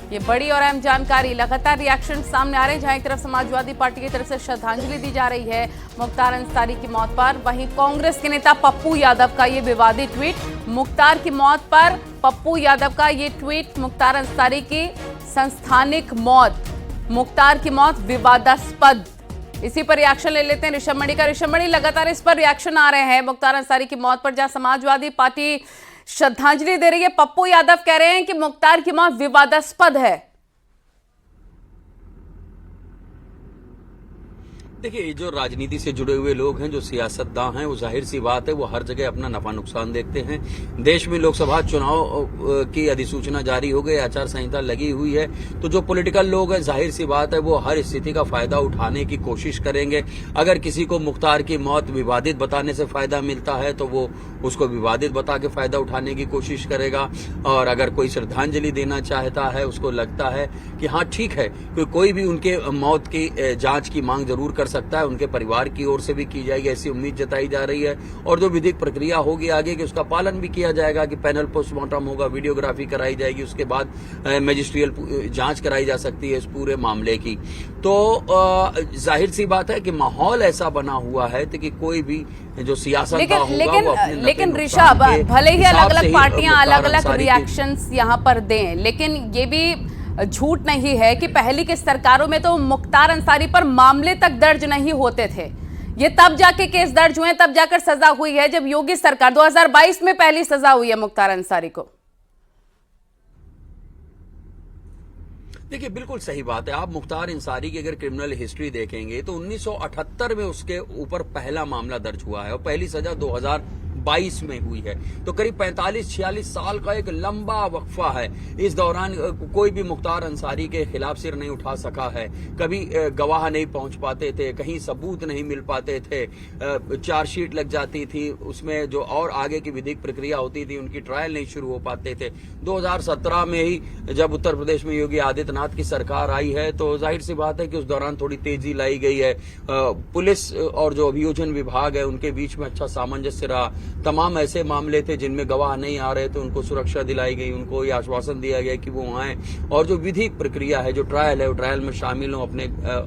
ये बड़ी और अहम जानकारी। लगातार रिएक्शन सामने आ रहे हैं, जहां एक तरफ समाजवादी पार्टी की तरफ से श्रद्धांजलि दी जा रही है मुख्तार अंसारी की मौत पर, वहीं कांग्रेस के नेता पप्पू यादव का ये विवादित ट्वीट। मुख्तार की मौत पर पप्पू यादव का ये ट्वीट, मुख्तार अंसारी की संस्थानिक मौत, मुख्तार की मौत विवादास्पद। इसी पर रिएक्शन ले लेते हैं ऋषभ मणि का। ऋषभ मणि, लगातार इस पर रिएक्शन आ रहे हैं मुख्तार अंसारी की मौत पर, जहां समाजवादी पार्टी श्रद्धांजलि दे रही है, पप्पू यादव कह रहे हैं कि मुख्तार की मौत विवादास्पद है। देखिए, जो राजनीति से जुड़े हुए लोग हैं, जो सियासतदान हैं, वो जाहिर सी बात है वो हर जगह अपना नफा नुकसान देखते हैं। देश में लोकसभा चुनाव की अधिसूचना जारी हो गई, आचार संहिता लगी हुई है, तो जो पॉलिटिकल लोग हैं जाहिर सी बात है वो हर स्थिति का फायदा उठाने की कोशिश करेंगे। अगर किसी को मुख्तार की मौत विवादित बताने से फायदा मिलता है तो वो उसको विवादित बता के फायदा उठाने की कोशिश करेगा, और अगर कोई श्रद्धांजलि देना चाहता है, उसको लगता है कि हाँ ठीक है, कोई भी उनके मौत की जांच की मांग जरूर कर सकता है, उनके परिवार की ओर से भी की जाएगी, ऐसी उम्मीद जताई जा रही है। और जो विधिक प्रक्रिया होगी आगे की, उसका पालन भी किया जाएगा कि पैनल पोस्टमार्टम होगा, वीडियोग्राफी कराई जाएगी, उसके बाद मजिस्ट्रियल जांच कराई जा सकती है इस पूरे मामले की। तो जाहिर सी बात है कि माहौल ऐसा बना हुआ है कि कोई भी जो सियासतदान होगा लेकिन ऋषभ, भले ही अलग अलग पार्टियां अलग अलग रिएक्शंस यहां पर दें, लेकिन ये भी झूठ नहीं है कि पहली की सरकारों में तो मुख्तार अंसारी पर मामले तक दर्ज नहीं होते थे। ये तब जाके केस दर्ज हुए, तब जाकर सजा हुई है जब योगी सरकार 2022 में पहली सजा हुई है मुख्तार अंसारी को। देखिए, बिल्कुल सही बात है। आप मुख्तार अंसारी की अगर क्रिमिनल हिस्ट्री देखेंगे तो 1978 में उसके ऊपर पहला मामला दर्ज हुआ है और पहली सजा 2022 में हुई है। तो करीब 45-46 साल का एक लंबा वक्फा है। इस दौरान कोई भी मुख्तार अंसारी के खिलाफ सिर नहीं उठा सका है, कभी गवाह नहीं पहुंच पाते थे, कहीं सबूत नहीं मिल पाते थे, चार्जशीट लग जाती थी, उसमें जो और आगे की विधिक प्रक्रिया होती थी उनकी ट्रायल नहीं शुरू हो पाते थे। 2017 में ही जब उत्तर प्रदेश में योगी आदित्यनाथ की सरकार आई है तो जाहिर सी बात है कि उस दौरान थोड़ी तेजी लाई गई है। पुलिस और जो अभियोजन विभाग है उनके बीच में अच्छा सामंजस्य रहा। तमाम ऐसे मामले थे जिनमें गवाह नहीं आ रहे थे, उनको सुरक्षा दिलाई गई, उनको ये आश्वासन दिया गया कि वो आए और जो विधिक प्रक्रिया है, जो ट्रायल है, वो ट्रायल में शामिल हों,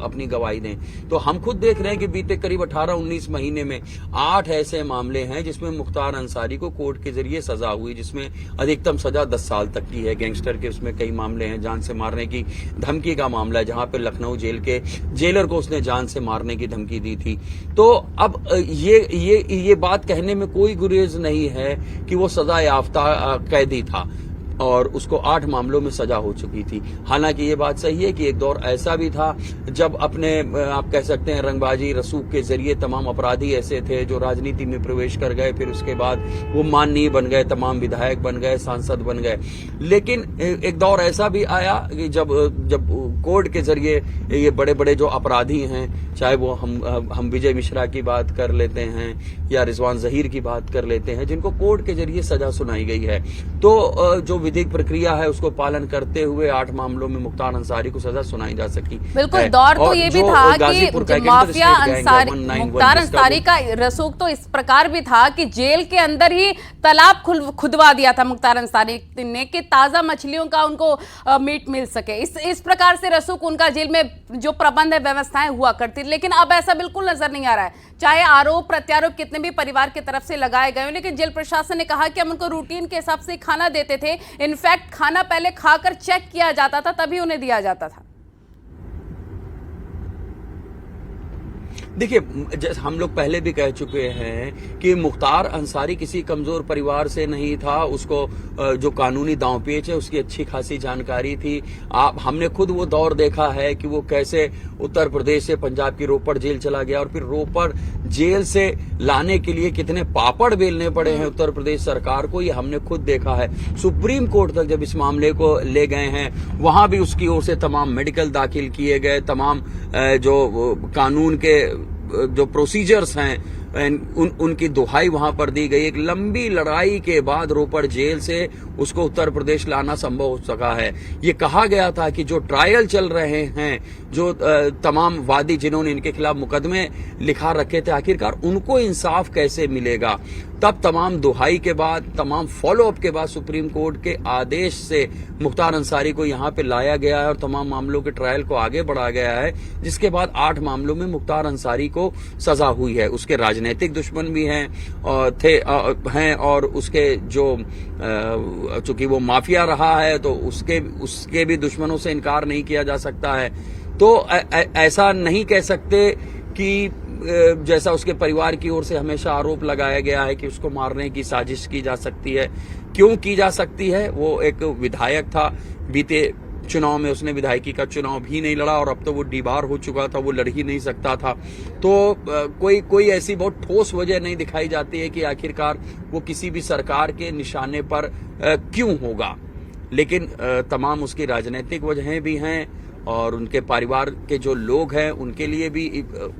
अपनी गवाही दें। तो हम खुद देख रहे हैं कि बीते करीब 18-19 महीने में 8 ऐसे मामले हैं जिसमें मुख्तार अंसारी को कोर्ट के जरिए सजा हुई, जिसमें अधिकतम सजा 10 साल तक की है। गैंगस्टर के उसमें कई मामले हैं, जान से मारने की धमकी का मामला है जहां पे लखनऊ जेल के जेलर को उसने जान से मारने की धमकी दी थी। तो अब ये बात कहने में कोई गुरेज नहीं है कि वो सजा याफ्ता कैदी था और उसको 8 मामलों में सजा हो चुकी थी। हालांकि ये बात सही है कि एक दौर ऐसा भी था जब अपने आप कह सकते हैं रंगबाजी रसूख के जरिए तमाम अपराधी ऐसे थे जो राजनीति में प्रवेश कर गए, फिर उसके बाद वो माननीय बन गए, तमाम विधायक बन गए, सांसद बन गए। लेकिन एक दौर ऐसा भी आया कि जब कोर्ट के जरिए ये बड़े बड़े जो अपराधी हैं, चाहे वो हम विजय मिश्रा की बात कर लेते हैं या रिजवान जहीर की बात कर लेते हैं, जिनको कोर्ट के जरिए सजा सुनाई गई है, तो जो विधिक प्रक्रिया है उसको पालन करते हुए 8 मामलों में मुख्तार अंसारी को सजा सुनाई जा सकी। बिल्कुल, दौर तो ये भी था कि माफिया अंसारी, मुख्तार अंसारी का रसूख तो इस प्रकार भी था कि जेल के अंदर ही तालाब खुदवा दिया था मुख्तार अंसारी ने कि ताजा मछलियों का उनको मीट मिल सके। इस प्रकार से रसूख उनका जेल में जो प्रबंध है, व्यवस्थाएं हुआ करती, लेकिन अब ऐसा बिल्कुल नजर नहीं आ रहा है। चाहे आरोप प्रत्यारोप कितने भी परिवार की तरफ से लगाए गए, लेकिन जेल प्रशासन ने कहा कि हम उनको रूटीन के हिसाब से खाना देते थे। इनफैक्ट खाना पहले खाकर चेक किया जाता था, तभी उन्हें दिया जाता था। देखिए, जैसे हम लोग पहले भी कह चुके हैं कि मुख्तार अंसारी किसी कमजोर परिवार से नहीं था, उसको जो कानूनी दांवपेच है उसकी अच्छी खासी जानकारी थी। हमने खुद वो दौर देखा है कि वो कैसे उत्तर प्रदेश से पंजाब की रोपड़ जेल चला गया और फिर रोपड़ जेल से लाने के लिए कितने पापड़ बेलने पड़े हैं उत्तर प्रदेश सरकार को, ये हमने खुद देखा है। सुप्रीम कोर्ट तक जब इस मामले को ले गए हैं, वहां भी उसकी ओर से तमाम मेडिकल दाखिल किए गए, तमाम जो कानून के जो प्रोसीजर्स हैं उनकी दुहाई वहां पर दी गई। एक लंबी लड़ाई के बाद रोपड़ जेल से उसको उत्तर प्रदेश लाना संभव हो सका है। ये कहा गया था कि जो ट्रायल चल रहे हैं, जो तमाम वादी जिन्होंने इनके खिलाफ मुकदमे लिखा रखे थे, आखिरकार उनको इंसाफ कैसे मिलेगा। तब तमाम दुहाई के बाद, तमाम फॉलोअप के बाद सुप्रीम कोर्ट के आदेश से मुख्तार अंसारी को यहाँ पे लाया गया है और तमाम मामलों के ट्रायल को आगे बढ़ाया गया है, जिसके बाद 8 मामलों में मुख्तार अंसारी को सजा हुई है। उसके राजनीतिक दुश्मन भी हैं और उसके जो चूंकि वो माफिया रहा है तो उसके भी दुश्मनों से इनकार नहीं किया जा सकता है। तो ऐसा नहीं कह सकते कि जैसा उसके परिवार की ओर से हमेशा आरोप लगाया गया है कि उसको मारने की साजिश की जा सकती है। क्यों की जा सकती है? वो एक विधायक था, बीते चुनाव में उसने विधायकी का चुनाव भी नहीं लड़ा और अब तो वो डीबार हो चुका था, वो लड़ ही नहीं सकता था। तो कोई ऐसी बहुत ठोस वजह नहीं दिखाई जाती है कि आखिरकार वो किसी भी सरकार के निशाने पर क्यों होगा। लेकिन तमाम उसकी राजनीतिक वजहें भी हैं और उनके परिवार के जो लोग हैं उनके लिए भी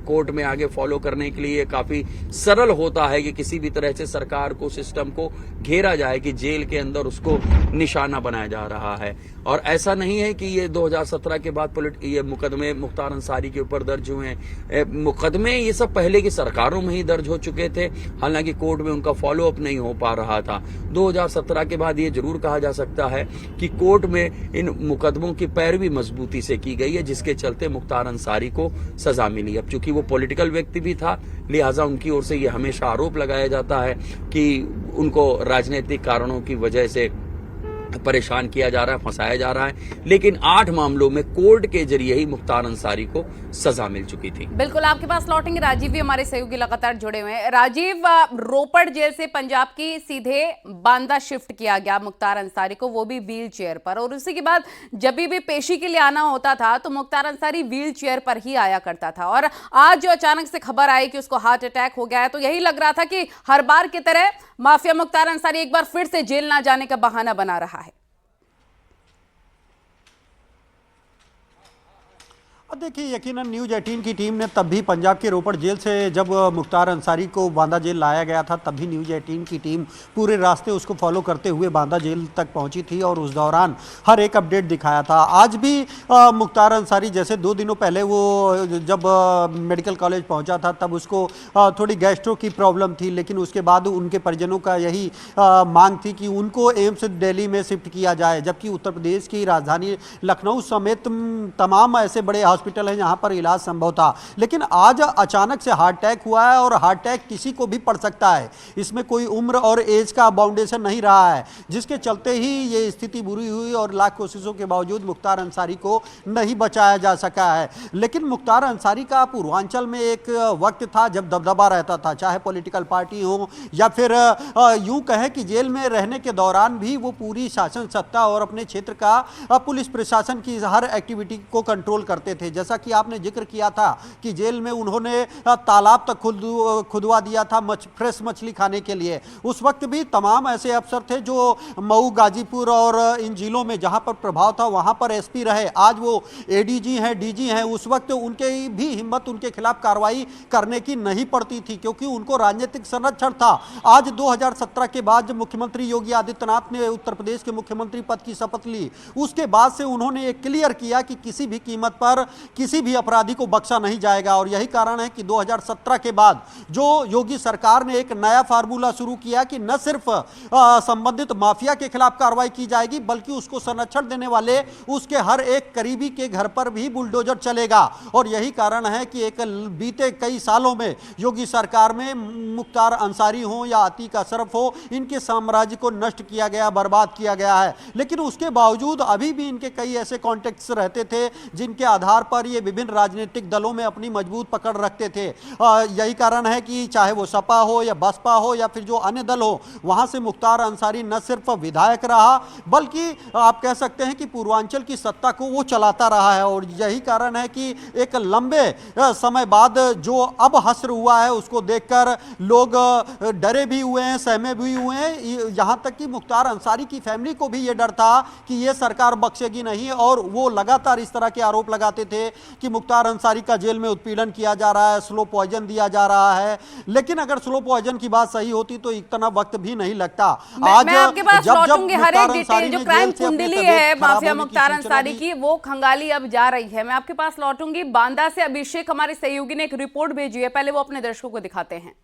कोर्ट में आगे फॉलो करने के लिए काफी सरल होता है कि किसी भी तरह से सरकार को, सिस्टम को घेरा जाए कि जेल के अंदर उसको निशाना बनाया जा रहा है। और ऐसा नहीं है कि ये 2017 के बाद ये मुकदमे मुख्तार अंसारी के ऊपर दर्ज हुए हैं। मुकदमे ये सब पहले की सरकारों में ही दर्ज हो चुके थे, हालांकि कोर्ट में उनका फॉलोअप नहीं हो पा रहा था। 2017 के बाद ये जरूर कहा जा सकता है कि कोर्ट में इन मुकदमों की पैरवी मजबूती से की गई है, जिसके चलते मुख्तार अंसारी को सजा मिली। अब चूंकि वो पॉलिटिकल व्यक्ति भी था, लिहाजा उनकी ओर से ये हमेशा आरोप लगाया जाता है कि उनको राजनीतिक कारणों की वजह से परेशान किया जा रहा है, फंसाया जा रहा है। लेकिन 8 मामलों में कोर्ट के जरिए ही मुख्तार अंसारी को सजा मिल चुकी थी। बिल्कुल, आपके पास लौटेंगे। राजीव भी हमारे सहयोगी लगातार जुड़े हुए हैं। राजीव, रोपड़ जेल से पंजाब की सीधे बांदा शिफ्ट किया गया मुख्तार अंसारी को, वो भी व्हील चेयर पर, और उसी के बाद जब भी पेशी के लिए आना होता था तो मुख्तार अंसारी व्हील चेयर पर ही आया करता था। और आज जो अचानक से खबर आई कि उसको हार्ट अटैक हो गया है, तो यही लग रहा था कि हर बार की तरह माफिया मुख्तार अंसारी एक बार फिर से जेल ना जाने का बहाना बना रहा है। अब देखिए, यकीनन न्यूज़ 18 की टीम ने तब भी पंजाब के रोपड़ जेल से जब मुख्तार अंसारी को बांदा जेल लाया गया था, तब भी न्यूज़ 18 की टीम पूरे रास्ते उसको फॉलो करते हुए बांदा जेल तक पहुंची थी और उस दौरान हर एक अपडेट दिखाया था। आज भी मुख्तार अंसारी, जैसे 2 दिनों पहले वो जब मेडिकल कॉलेज पहुंचा था तब उसको थोड़ी गैस्ट्रो की प्रॉब्लम थी, लेकिन उसके बाद उनके परिजनों का यही मांग थी कि उनको एम्स दिल्ली में शिफ्ट किया जाए, जबकि उत्तर प्रदेश की राजधानी लखनऊ समेत तमाम ऐसे बड़े हॉस्पिटल है जहां पर इलाज संभव था। लेकिन आज अचानक से हार्ट अटैक हुआ है और हार्ट अटैक किसी को भी पड़ सकता है, इसमें कोई उम्र और एज का बाउंडेशन नहीं रहा है, जिसके चलते ही ये स्थिति बुरी हुई और लाख कोशिशों के बावजूद मुख्तार अंसारी को नहीं बचाया जा सका है। लेकिन मुख्तार अंसारी का पूर्वांचल में एक वक्त था जब दबदबा रहता था, चाहे पॉलिटिकल पार्टी हो या फिर यूं कहें कि जेल में रहने के दौरान भी वो पूरी शासन सत्ता और अपने क्षेत्र का पुलिस प्रशासन की हर एक्टिविटी को कंट्रोल करते थे। जैसा कि आपने जिक्र किया था कि जेल में उन्होंने तालाब तक खुदवा दिया था फ्रेश मछली खाने के लिए। उस वक्त भी तमाम ऐसे अफसर थे जो मऊ, गाजीपुर और इन जिलों में जहां पर प्रभाव था वहां पर एसपी रहे, आज वो एडीजी हैं, डीजी हैं। उस वक्त उनके भी हिम्मत उनके खिलाफ कार्रवाई करने की नहीं पड़ती थी क्योंकि उनको राजनीतिक संरक्षण था। आज 2017 के बाद जब मुख्यमंत्री योगी आदित्यनाथ ने उत्तर प्रदेश के मुख्यमंत्री पद की शपथ ली, उसके बाद से उन्होंने ये क्लियर किया कि किसी भी कीमत पर किसी भी अपराधी को बख्शा नहीं जाएगा। और यही कारण है कि 2017 के बाद जो योगी सरकार ने एक नया फार्मूला शुरू किया कि न सिर्फ संबंधित माफिया के खिलाफ कार्रवाई की जाएगी बल्कि उसको संरक्षण देने वाले उसके हर एक करीबी के घर पर भी बुलडोजर चलेगा। और यही कारण है कि एक बीते कई सालों में योगी सरकार में मुख्तार अंसारी हो या अतीक अशरफ हो, इनके साम्राज्य को नष्ट किया गया, बर्बाद किया गया है। लेकिन उसके बावजूद अभी भी इनके कई ऐसे कॉन्टेक्ट्स रहते थे जिनके आधार पर ये विभिन्न राजनीतिक दलों में अपनी मजबूत पकड़ रखते थे। यही कारण है कि चाहे वो सपा हो या बसपा हो या फिर जो अन्य दल हो, वहां से मुख्तार अंसारी न सिर्फ विधायक रहा बल्कि आप कह सकते हैं कि पूर्वांचल की सत्ता को वो चलाता रहा है। और यही कारण है कि एक लंबे समय बाद जो अब हश्र हुआ है उसको देखकर लोग डरे भी हुए हैं, सहमे भी हुए हैं। यहां तक कि मुख्तार अंसारी की फैमिली को भी ये डर था कि ये सरकार बख्शेगी नहीं और वो लगातार इस तरह के आरोप लगाते थे कि मुख्तार अंसारी का जेल में उत्पीड़न किया जा रहा है, स्लो पॉइजन दिया जा रहा है। लेकिन अगर स्लो पॉइजन की बात सही होती तो इतना वक्त भी नहीं लगता। आज मैं आपके पास लौटूंगी, हर एक डिटेल जो क्राइम कुंडली है माफिया मुख्तार अंसारी की वो खंगाली अब जा रही है। मैं आपके पास लौटूंगी। बांदा से अभिषेक हमारे सहयोगी ने एक रिपोर्ट भेजी है, पहले वो अपने दर्शकों को दिखाते हैं।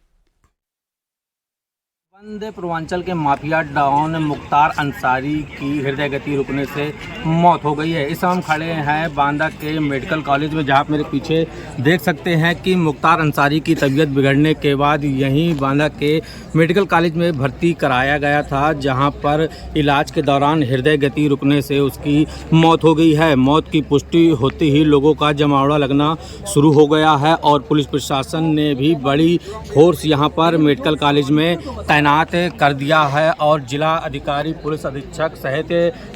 बंद पूर्वांचल के माफिया डॉन मुख्तार अंसारी की हृदय गति रुकने से मौत हो गई है। इस समय हम खड़े हैं बांदा के मेडिकल कॉलेज में, जहां आप मेरे पीछे देख सकते हैं कि मुख्तार अंसारी की तबीयत बिगड़ने के बाद यहीं बांदा के मेडिकल कॉलेज में भर्ती कराया गया था, जहां पर इलाज के दौरान हृदय गति रुकने से उसकी मौत हो गई है। मौत की पुष्टि होते ही लोगों का जमावड़ा लगना शुरू हो गया है और पुलिस प्रशासन ने भी बड़ी फोर्स यहां पर मेडिकल कॉलेज में तैनात कर दिया है और जिला अधिकारी, पुलिस अधीक्षक सहित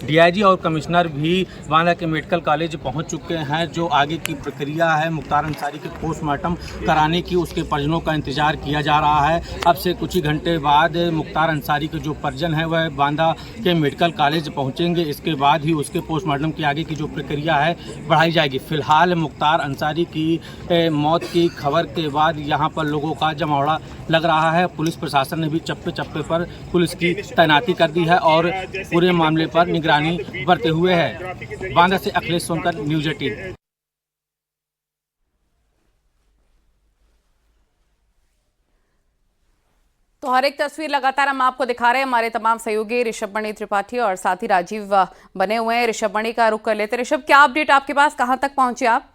डीआईजी और कमिश्नर भी बांदा के मेडिकल कॉलेज पहुंच चुके हैं। जो आगे की प्रक्रिया है मुख्तार अंसारी के पोस्टमार्टम कराने की, उसके परिजनों का इंतजार किया जा रहा है। अब से कुछ ही घंटे बाद मुख्तार अंसारी के जो परिजन है वह बांदा के मेडिकल कॉलेज पहुंचेंगे। इसके बाद ही उसके पोस्टमार्टम की आगे की जो प्रक्रिया है बढ़ाई जाएगी। फिलहाल मुख्तार अंसारी की मौत की खबर के बाद यहाँ पर लोगों का जमावड़ा लग रहा है। पुलिस प्रशासन ने भी चप्पे चप्पे पर पुलिस की तैनाती कर दी है और पूरे मामले पर निगरानी बरते हुए है। बांदा से अखिलेश सोनकर, न्यूज़ 18। तो हर एक तस्वीर लगातार हम आपको दिखा रहे हैं। हमारे तमाम सहयोगी ऋषभ मणि त्रिपाठी और साथ ही राजीव बने हुए हैं। ऋषभ मणि का रुख कर लेते। ऋषभ, क्या अपडेट आपके पास, कहां तक पहुंचे आप?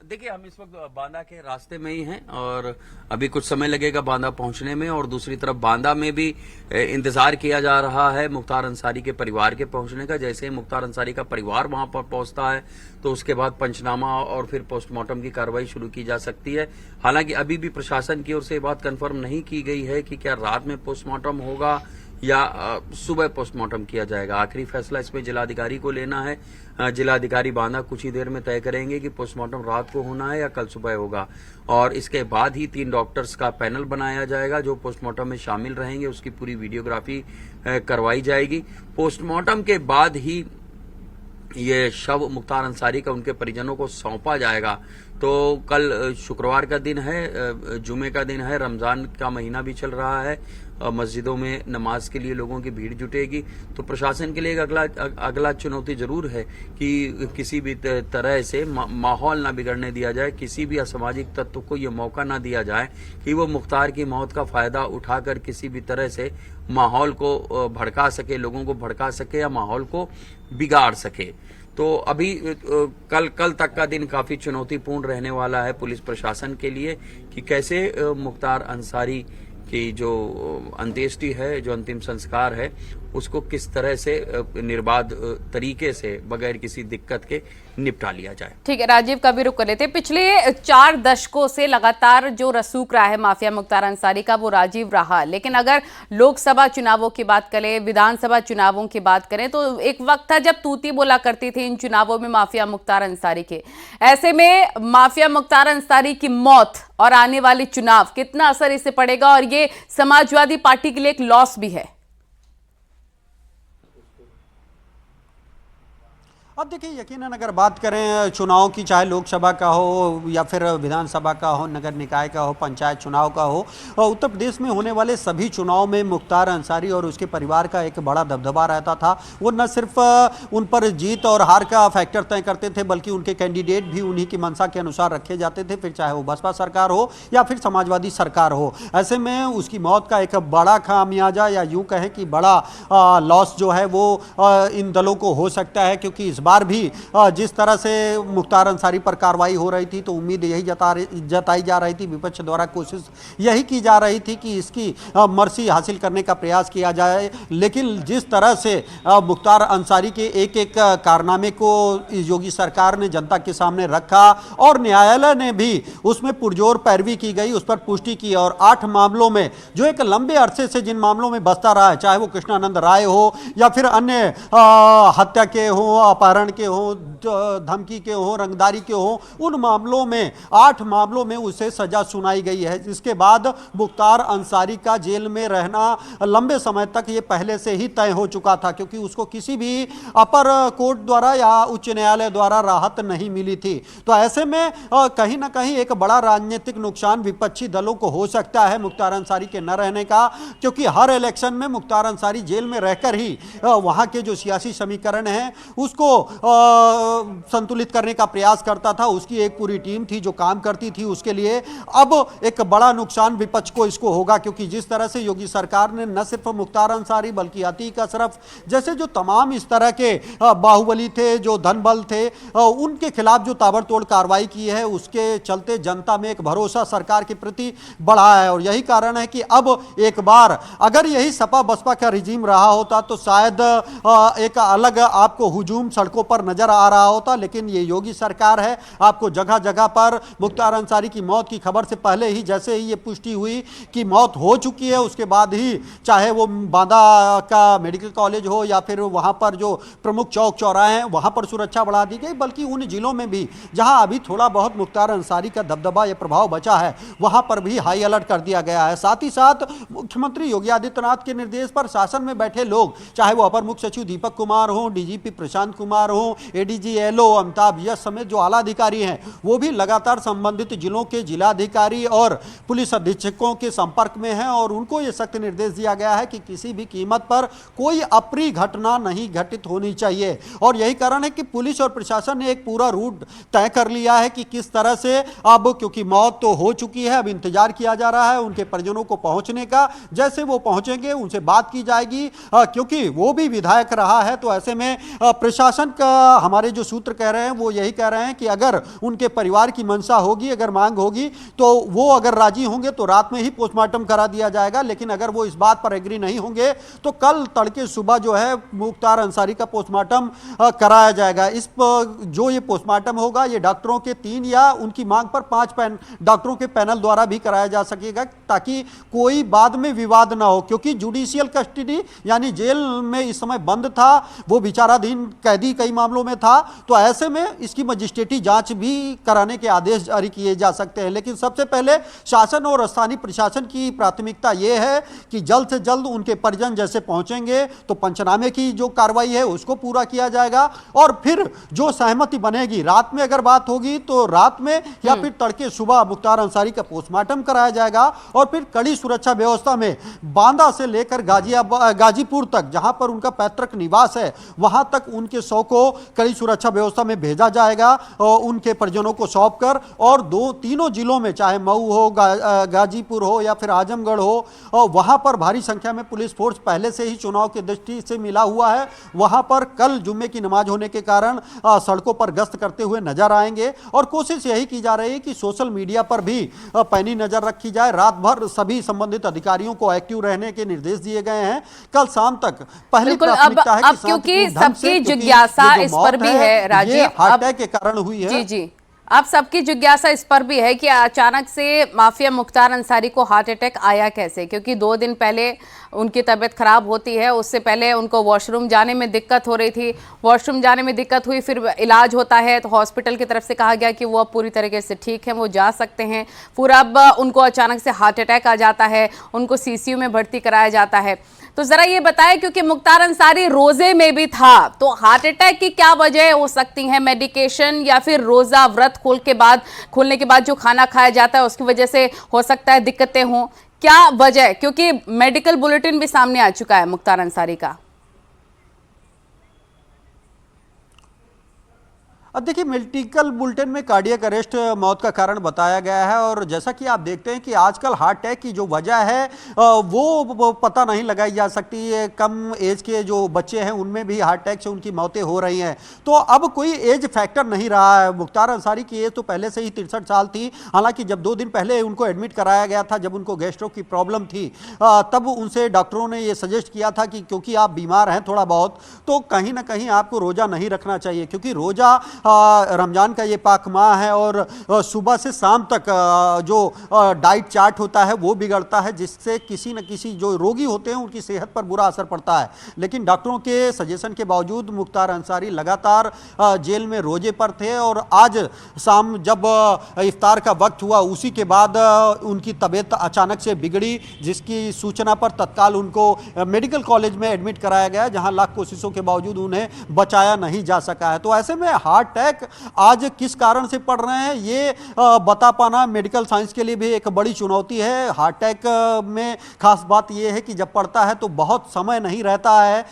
देखिए, हम इस वक्त बांदा के रास्ते में ही हैं और अभी कुछ समय लगेगा बांदा पहुंचने में, और दूसरी तरफ बांदा में भी इंतजार किया जा रहा है मुख्तार अंसारी के परिवार के पहुंचने का। जैसे ही मुख्तार अंसारी का परिवार वहां पर पहुंचता है तो उसके बाद पंचनामा और फिर पोस्टमार्टम की कार्रवाई शुरू की जा सकती है। हालांकि अभी भी प्रशासन की ओर से बात कंफर्म नहीं की गई है कि क्या रात में पोस्टमार्टम होगा या सुबह पोस्टमार्टम किया जाएगा। आखिरी फैसला इसमें जिलाधिकारी को लेना है। जिलाधिकारी बांदा कुछ ही देर में तय करेंगे कि पोस्टमार्टम रात को होना है या कल सुबह होगा, और इसके बाद ही 3 डॉक्टर्स का पैनल बनाया जाएगा जो पोस्टमार्टम में शामिल रहेंगे। उसकी पूरी वीडियोग्राफी करवाई जाएगी। पोस्टमार्टम के बाद ही ये शव मुख्तार अंसारी का उनके परिजनों को सौंपा जाएगा। तो कल शुक्रवार का दिन है, जुमे का दिन है, रमजान का महीना भी चल रहा है, मस्जिदों में नमाज के लिए लोगों की भीड़ जुटेगी। तो प्रशासन के लिए एक अगला चुनौती जरूर है कि किसी भी तरह से माहौल ना बिगड़ने दिया जाए, किसी भी असामाजिक तत्व को ये मौका ना दिया जाए कि वो मुख्तार की मौत का फायदा उठाकर किसी भी तरह से माहौल को भड़का सके, लोगों को भड़का सके या माहौल को बिगाड़ सके। तो अभी कल तक का दिन काफी चुनौतीपूर्ण रहने वाला है पुलिस प्रशासन के लिए कि कैसे मुख्तार अंसारी की जो अंत्येष्टि है, जो अंतिम संस्कार है, उसको किस तरह से निर्बाध तरीके से बगैर किसी दिक्कत के निपटा लिया जाए। ठीक है, राजीव का भी रुख कर लेते। पिछले 4 दशकों से लगातार जो रसूख रहा है माफिया मुख्तार अंसारी का, वो राजीव रहा। लेकिन अगर लोकसभा चुनावों की बात करें, विधानसभा चुनावों की बात करें, तो एक वक्त था जब तूती बोला करती थी इन चुनावों में माफिया मुख्तार अंसारी के। ऐसे में माफिया मुख्तार अंसारी की मौत और आने वाले चुनाव, कितना असर इससे पड़ेगा, और ये समाजवादी पार्टी के लिए एक लॉस भी है? अब देखिए, यकीनन अगर बात करें चुनाव की, चाहे लोकसभा का हो या फिर विधानसभा का हो, नगर निकाय का हो, पंचायत चुनाव का हो, उत्तर प्रदेश में होने वाले सभी चुनाव में मुख्तार अंसारी और उसके परिवार का एक बड़ा दबदबा रहता था। वो न सिर्फ उन पर जीत और हार का फैक्टर तय करते थे, बल्कि उनके कैंडिडेट भी उन्हीं की मंशा के अनुसार रखे जाते थे, फिर चाहे वो बसपा सरकार हो या फिर समाजवादी सरकार हो। ऐसे में उसकी मौत का एक बड़ा खामियाजा, या यूँ कहें कि बड़ा लॉस जो है वो इन दलों को हो सकता है, क्योंकि इस बार भी जिस तरह से मुख्तार अंसारी पर कार्रवाई हो रही थी तो उम्मीद यही जताई जा रही थी, विपक्ष द्वारा कोशिश यही की जा रही थी कि इसकी मर्सी हासिल करने का प्रयास किया जाए। लेकिन जिस तरह से मुख्तार अंसारी के एक एक कारनामे को योगी सरकार ने जनता के सामने रखा और न्यायालय ने भी उसमें पुरजोर पैरवी की गई, उस पर पुष्टि की, और 8 मामलों में जो एक लंबे अरसे से जिन मामलों में बसता रहा है, चाहे वो कृष्णानंद राय हो या फिर अन्य हत्या के हो, अपहरण के हो, धमकी के हो, रंगदारी के हो, उन मामलों में 8 मामलों में उसे सजा सुनाई गई है। जिसके बाद मुख्तार अंसारी का जेल में रहना लंबे समय तक ये पहले से ही तय हो चुका था, क्योंकि उसको किसी भी अपर कोर्ट द्वारा या उच्च न्यायालय द्वारा राहत नहीं मिली थी। तो ऐसे में कहीं ना कहीं एक बड़ा राजनीतिक नुकसान विपक्षी दलों को हो सकता है मुख्तार अंसारी के न रहने का, क्योंकि हर इलेक्शन में मुख्तार अंसारी जेल में रहकर ही वहां के जो सियासी समीकरण हैं उसको संतुलित करने का प्रयास करता था, उसकी एक पूरी टीम थी जो काम करती थी उसके लिए। अब एक बड़ा नुकसान विपक्ष को इसको होगा, क्योंकि जिस तरह से योगी सरकार ने न सिर्फ मुख्तार अंसारी बल्कि अतीक अशरफ जैसे जो तमाम इस तरह के बाहुबली थे, जो धनबल थे, उनके खिलाफ जो ताबड़तोड़ कार्रवाई की है, उसके चलते जनता में एक भरोसा सरकार के प्रति बढ़ा है। और यही कारण है कि अब एक बार अगर यही सपा बसपा का रिजीम रहा होता तो शायद एक अलग आपको हुजूम सड़कों पर नजर आ रहा होता, लेकिन ये योगी सरकार है। आपको जगह जगह पर मुख्तार अंसारी की मौत की खबर से पहले ही, जैसे ही ये पुष्टि हुई कि मौत हो चुकी है, उसके बाद ही चाहे वो बांदा का मेडिकल कॉलेज हो या फिर वहां पर जो प्रमुख चौक चौराहे हैं वहां पर सुरक्षा बढ़ा दी गई, बल्कि उन जिलों में भी जहां अभी थोड़ा बहुत मुख्तार अंसारी का दबदबा या प्रभाव बचा है वहां पर भी हाई अलर्ट कर दिया गया है। साथ ही साथ मुख्यमंत्री योगी आदित्यनाथ के निर्देश पर शासन में बैठे लोग, चाहे वो अपर मुख्य सचिव दीपक कुमार हो, डीजीपी प्रशांत कुमार हो, एडीजी एलओ अमिताभ यश समेत जो आला अधिकारी हैं, वो भी लगातार संबंधित जिलों के जिलाधिकारी और पुलिस अधीक्षकों के संपर्क में हैं और उनको ये सख्त निर्देश दिया गया है कि किसी भी कीमत पर कोई अप्रिय घटना नहीं घटित होनी चाहिए। और यही कारण है कि पुलिस और प्रशासन ने एक पूरा रूट तय कर लिया है कि किस तरह से, अब क्योंकि मौत तो हो चुकी है, अब इंतजार किया जा रहा है उनके परिजनों को पहुंचने का। जैसे वो पहुंचेंगे उनसे बात की जाएगी, क्योंकि वो भी विधायक रहा है। तो ऐसे में प्रशासन का, हमारे जो सूत्र कह रहे हैं वो यही कह रहे हैं कि अगर उनके परिवार की मंशा होगी, अगर मांग होगी, तो वो अगर राजी होंगे तो रात में ही पोस्टमार्टम करा दिया जाएगा। लेकिन अगर वो इस बात पर एग्री नहीं होंगे तो कल तड़के सुबह जो है मुख्तार अंसारी का पोस्टमार्टम कराया जाएगा। इस जो ये पोस्टमार्टम होगा ये डॉक्टरों के 3 या उनकी मांग पर 5 डॉक्टरों के पैनल द्वारा भी कराया जा सकेगा, ताकि कोई बाद में विवाद ना हो। क्योंकि जुडिशियल कस्टडी यानी जेल में इस समय बंद था, वो विचाराधीन कैदी कई मामलों में था, तो ऐसे में इसकी मजिस्ट्रेटी जांच भी कराने के आदेश जारी किए जा सकते हैं। लेकिन सबसे पहले शासन और स्थानीय प्रशासन की प्राथमिकता यह है कि जल्द से जल्द उनके परिजन जैसे पहुंचेंगे तो पंचनामे की जो कार्रवाई है उसको पूरा किया जाएगा और फिर जो सहमति बनेगी, रात में अगर बात होगी तो रात में या फिर तड़के सुबह मुख्तार अंसारी का पोस्टमार्टम कराया जाएगा और फिर कड़ी सुरक्षा व्यवस्था में बांदा से लेकर गाजीपुर तक, जहां पर उनका पैतृक निवास है, वहां तक उनके शव को कड़ी सुरक्षा व्यवस्था में भेजा जाएगा और उनके परिजनों को सौंप कर, और तीनों जिलों में चाहे मऊ हो, गाजीपुर हो या फिर आजमगढ़ हो, और वहां पर भारी संख्या में पुलिस फोर्स पहले से ही चुनाव की दृष्टि से मिला हुआ है। वहां पर कल जुम्मे की नमाज होने के कारण सड़कों पर गश्त करते हुए नजर आएंगे और कोशिश यही की जा रही है कि सोशल मीडिया पर भी पैनी नजर रखी जाए। रात भर सभी संबंधित अधिकारियों को एक्टिव रहने के निर्देश दिए गए हैं। कल शाम तक पहली प्राथमिकता है कि क्योंकि सबकी जिज्ञासा इस पर भी है राजीव, हार्ट अटैक के कारण हुई है। जी अब सबकी जिज्ञासा इस पर भी है कि अचानक से माफिया मुख्तार अंसारी को हार्ट अटैक आया कैसे, क्योंकि 2 दिन पहले उनकी तबीयत खराब होती है, उससे पहले उनको वॉशरूम जाने में दिक्कत हो रही थी, वॉशरूम जाने में दिक्कत हुई, फिर इलाज होता है तो हॉस्पिटल की तरफ से कहा गया कि वो अब पूरी तरीके से ठीक है, वो जा सकते हैं पूरा। अब उनको अचानक से हार्ट अटैक आ जाता है, उनको सीसीयू में भर्ती कराया जाता है। तो जरा ये बताएं, क्योंकि मुख्तार अंसारी रोजे में भी था, तो हार्ट अटैक की क्या वजह हो सकती है? मेडिकेशन या फिर रोजा व्रत खोलने के बाद जो खाना खाया जाता है उसकी वजह से हो सकता है दिक्कतें हों, क्या वजह? क्योंकि मेडिकल बुलेटिन भी सामने आ चुका है मुख्तार अंसारी का। अब देखिए, मेडिकल बुलेटिन में कार्डियक अरेस्ट मौत का कारण बताया गया है और जैसा कि आप देखते हैं कि आजकल हार्ट अटैक की जो वजह है वो पता नहीं लगाई जा सकती है। कम एज के जो बच्चे हैं उनमें भी हार्ट अटैक से उनकी मौतें हो रही हैं, तो अब कोई एज फैक्टर नहीं रहा है। मुख्तार अंसारी की एज तो पहले से ही 63 साल थी। हालांकि जब 2 दिन पहले उनको एडमिट कराया गया था, जब उनको गैस्ट्रो की प्रॉब्लम थी, तब उनसे डॉक्टरों ने ये सजेस्ट किया था कि क्योंकि आप बीमार हैं थोड़ा बहुत, तो कहीं ना कहीं आपको रोज़ा नहीं रखना चाहिए, क्योंकि रोज़ा रमजान का ये पाक माह है और सुबह से शाम तक जो डाइट चार्ट होता है वो बिगड़ता है, जिससे किसी न किसी जो रोगी होते हैं उनकी सेहत पर बुरा असर पड़ता है। लेकिन डॉक्टरों के सजेशन के बावजूद मुख्तार अंसारी लगातार जेल में रोजे पर थे और आज शाम जब इफ्तार का वक्त हुआ उसी के बाद उनकी तबीयत अचानक से बिगड़ी, जिसकी सूचना पर तत्काल उनको मेडिकल कॉलेज में एडमिट कराया गया, जहां लाख कोशिशों के बावजूद उन्हें बचाया नहीं जा सका है। तो ऐसे में हार्ट अटैक आज किस कारण से पड़ रहे हैं ये बता पाना मेडिकल साइंस के लिए भी एक बड़ी चुनौती है। हार्ट अटैक में खास बात यह है कि जब पड़ता है तो बहुत समय नहीं रहता है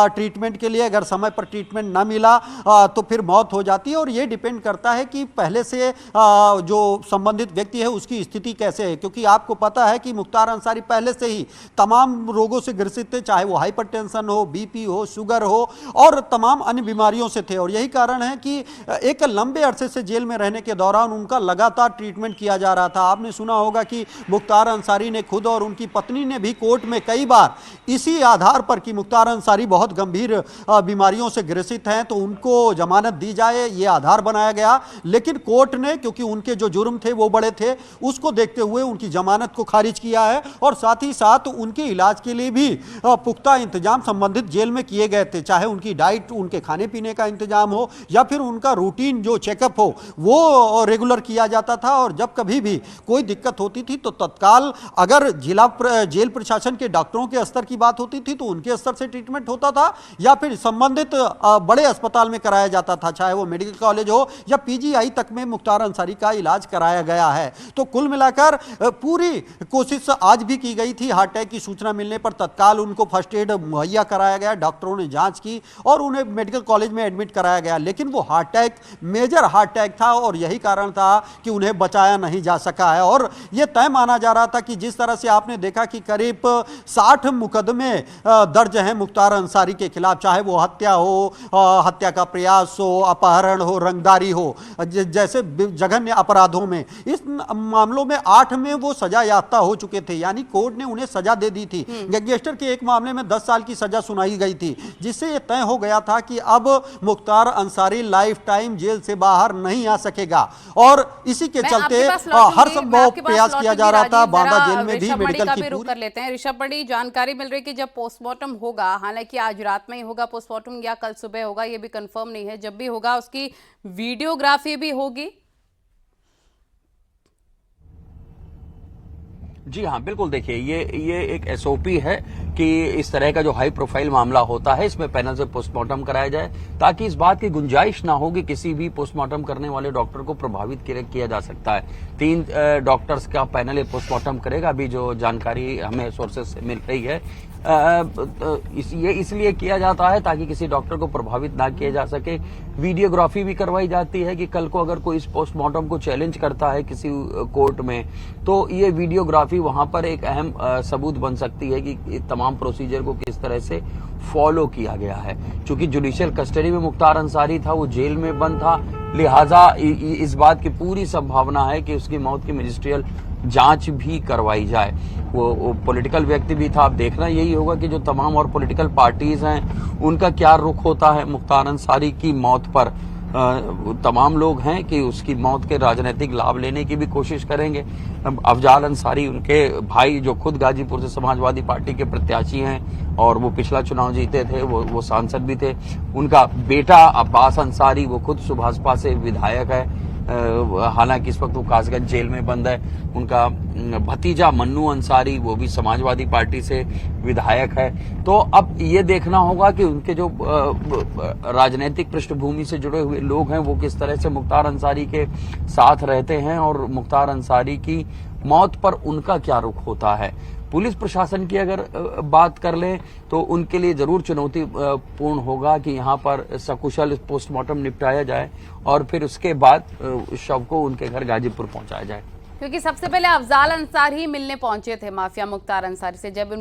ट्रीटमेंट के लिए। अगर समय पर ट्रीटमेंट ना मिला तो फिर मौत हो जाती है। और ये डिपेंड करता है कि पहले से जो संबंधित व्यक्ति है उसकी स्थिति कैसे है, क्योंकि आपको पता है कि मुख्तार अंसारी पहले से ही तमाम रोगों से ग्रसित थे, चाहे वो हाइपरटेंशन हो, बीपी हो, शुगर हो और तमाम अन्य बीमारियों से थे। और यही कारण है कि एक लंबे अरसे से जेल में रहने के दौरान उनका लगातार ट्रीटमेंट किया जा रहा था। आपने सुना होगा कि मुख्तार अंसारी ने खुद और उनकी पत्नी ने भी कोर्ट में कई बार इसी आधार पर कि मुख्तार अंसारी बहुत गंभीर बीमारियों से ग्रसित हैं तो उनको जमानत दी जाए, ये आधार बनाया गया। लेकिन कोर्ट ने, क्योंकि उनके जो जुर्म थे वो बड़े थे, उसको देखते हुए उनकी जमानत को खारिज किया है। और साथ ही साथ उनके इलाज के लिए भी पुख्ता इंतजाम संबंधित जेल में किए गए थे, चाहे उनकी डाइट, उनके खाने पीने का इंतजाम हो या फिर उनका रूटीन जो चेकअप हो वो रेगुलर किया जाता था। और जब कभी भी कोई दिक्कत होती थी तो तत्काल अगर जेल प्रशासन के डॉक्टरों के स्तर की बात होती थी तो उनके स्तर से ट्रीटमेंट होता था या फिर संबंधित बड़े अस्पताल में कराया जाता था, चाहे वो मेडिकल कॉलेज हो या पीजीआई तक में मुख्तार अंसारी का इलाज कराया गया है। तो कुल मिलाकर पूरी कोशिश आज भी की गई थी। हार्ट अटैक की सूचना मिलने पर तत्काल उनको फर्स्ट एड मुहैया कराया गया, डॉक्टरों ने जांच की और उन्हें मेडिकल कॉलेज में एडमिट कराया गया। लेकिन वो heart attack major heart attack था और यही कारण था कि उन्हें बचाया नहीं जा सका है। और यह तय माना जा रहा था कि जिस तरह से आपने देखा कि करीब 60 मुकदमे दर्ज हैं मुख्तार अंसारी के खिलाफ, चाहे वो हत्या हो, हत्या का प्रयास हो, अपहरण हो, रंगदारी हो, जैसे जघन्य अपराधों में। इस मामलों में 8 में वो सजा याफ्ता हो चुके थे, यानी कोर्ट ने उन्हें सजा दे दी थी। गैंगस्टर के एक मामले में 10 साल की सजा सुनाई गई थी, जिससे यह तय हो गया था कि अब Mukhtar Ansari lifetime jail से बाहर नहीं आ सकेगा। और इसी के चलते हर संभव प्रयास किया जा रहा था। बांदा जेल में भी मेडिकल की रुक कर लेते हैं। ऋषभ, बड़ी जानकारी मिल रही है कि जब पोस्टमार्टम होगा, हालांकि आज रात में ही होगा पोस्टमार्टम या कल सुबह होगा, ये भी कंफर्म नहीं है, जब भी होगा उसकी वीडियोग्राफी भी होगी। जी हाँ, बिल्कुल। देखिए, ये एक एसओपी है कि इस तरह का जो हाई प्रोफाइल मामला होता है इसमें पैनल से पोस्टमार्टम कराया जाए, ताकि इस बात की गुंजाइश ना हो कि किसी भी पोस्टमार्टम करने वाले डॉक्टर को प्रभावित किया जा सकता है। 3 डॉक्टर्स का पैनल पोस्टमार्टम करेगा, अभी जो जानकारी हमें सोर्सेस से मिल रही है। ये इसलिए किया जाता है ताकि किसी डॉक्टर को प्रभावित ना किया जा सके। वीडियोग्राफी भी करवाई जाती है कि कल को अगर कोई इस पोस्टमार्टम को चैलेंज करता है किसी कोर्ट में तो ये वीडियोग्राफी वहां पर एक अहम सबूत बन सकती है कि तमाम प्रोसीजर को किस तरह से फॉलो किया गया है। क्योंकि जुडिशियल कस्टडी में मुख्तार अंसारी था, वो जेल में बंद था, लिहाजा इस बात की पूरी संभावना है कि उसकी मौत की मजिस्ट्रियल जांच भी करवाई जाए। वो पॉलिटिकल व्यक्ति भी था। अब देखना यही होगा कि जो तमाम और पॉलिटिकल पार्टीज हैं उनका क्या रुख होता है मुख्तार अंसारी की मौत पर। तमाम लोग हैं कि उसकी मौत के राजनीतिक लाभ लेने की भी कोशिश करेंगे। अफजाल अंसारी, उनके भाई जो खुद गाजीपुर से समाजवादी पार्टी के प्रत्याशी हैं और वो पिछला चुनाव जीते थे, वो सांसद भी थे। उनका बेटा अब्बास अंसारी, वो खुद सुभाषपा से विधायक है, हालांकि इस वक्त वो कासगंज जेल में बंद है। उनका भतीजा मन्नू अंसारी, वो भी समाजवादी पार्टी से विधायक है। तो अब ये देखना होगा कि उनके जो राजनीतिक पृष्ठभूमि से जुड़े हुए लोग हैं वो किस तरह से मुख्तार अंसारी के साथ रहते हैं और मुख्तार अंसारी की मौत पर उनका क्या रुख होता है। पुलिस प्रशासन की अगर बात कर लें तो उनके लिए जरूर चुनौतीपूर्ण होगा कि यहाँ पर सकुशल पोस्टमार्टम निपटाया जाए और फिर उसके बाद शव को उनके घर गाजीपुर पहुंचाया जाए। क्योंकि सबसे पहले अफजाल अंसारी मिलने पहुंचे थे माफिया मुख्तार अंसारी से, जब